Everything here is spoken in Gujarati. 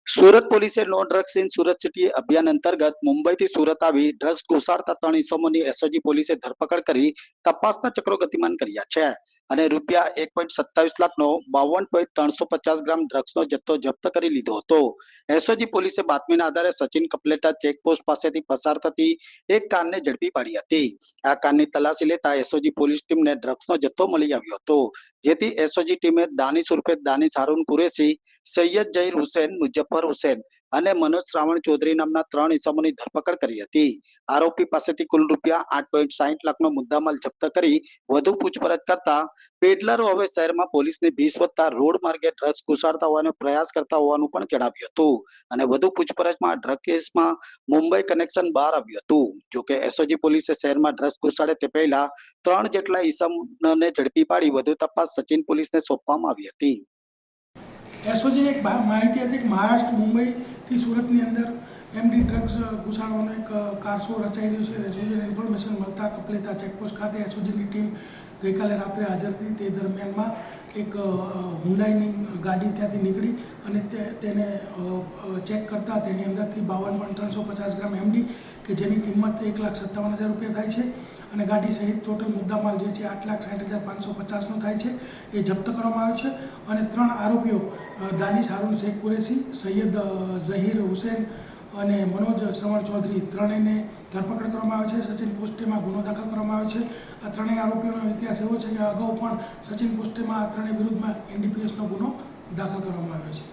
સુરત પોલીસે no drugs in Surat city અભિયાન અંતર્ગત મુંબઈથી સુરત આવી ડ્રગ્સ ઘુસાડતા 3 ઇસમોની એસઓજી પોલીસે ધરપકડ કરી તપાસના ચક્રો ગતિમાન કર્યા છે અને રૂપિયા 1.27 લાખનો 52.350 ગ્રામ ડ્રગ્સનો જથ્થો જપ્ત કરી લીધો હતો। એસઓજી પોલીસે બાતમીના આધારે સચિન કપલેટા ચેકપોસ્ટ પાસેથી પસાર થતી એક કારને ઝડપી પાડી હતી। આ કારની તલાશી લેતા એસઓજી પોલીસ ટીમને ડ્રગ્સનો જથ્થો મળી આવ્યો હતો, જેથી એસઓજી ટીમે દાનિશ ઉર્ફે દાનિશ હારૂન કુરેશી, સૈયદ જહીર હુસૈન, મુજફ્ફર હુસૈન અને મનોજ શ્રાવણ ચૌધરી નામના 3 ઇસમોની ધરપકડ કરી હતી। આરોપી પાસેથી કુલ રૂપિયા 8.60 લાખનો મુદ્દામાલ જપ્ત કરી વધુ પૂછપરછ કરતા પેડલરો હવે શહેરમાં પોલીસની ભીસ વધતા રોડ માર્ગે ડ્રગ્સ ઘુસાડતા હોવાનો પ્રયાસ કરતા હોવાનું પણ જણાવ્યું હતું અને વધુ પૂછપરછમાં ડ્રગ કેસમાં મુંબઈ કનેક્શન બહાર આવ્યું હતું। જોકે એસઓજી પોલીસે શહેરમાં ડ્રગ્સ ઘુસાડે તે પહેલા 3 જેટલા ઇસમોને ઝડપી પાડી વધુ તપાસ સચિન પોલીસને સોંપવામાં આવી હતી। એસઓજીને એક માહિતી હતી કે મહારાષ્ટ્ર મુંબઈથી સુરતની અંદર એમડી ડ્રગ્સ ઘુસાડવાનો એક કારસો રચાઈ રહ્યો છે। એસઓજીને ઇન્ફોર્મેશન મળતા કપલેતા ચેકપોસ્ટ ખાતે એસઓજીની ટીમ ગઈકાલે રાત્રે હાજર હતી। તે દરમિયાનમાં એક હુન્ડાઈની ગાડી ત્યાંથી નીકળી અને તેને ચેક કરતા તેની અંદરથી 52.350 ગ્રામ એમડી કે જેની કિંમત 1,57,000 રૂપિયા થાય છે અને ગાડી સહિત ટોટલ મુદ્દામાલ જે છે 8,60,550નો થાય છે એ જપ્ત કરવામાં આવ્યો છે અને 3 આરોપીઓ દાનિશ હારૂન શેખ કુરેશી, સૈયદ ઝહીર હુસૈન અને મનોજ શ્રવણ ચૌધરી ત્રણેયને ધરપકડ કરવામાં આવે છે। સચિન પોસ્ટેમાં ગુનો દાખલ કરવામાં આવ્યો છે। આ ત્રણેય આરોપીઓનો ઇતિહાસ એવો છે કે અગાઉ પણ સચિન પોસ્ટેમાં આ ત્રણેય વિરુદ્ધમાં એનડીપીએસનો ગુનો દાખલ કરવામાં આવ્યો છે।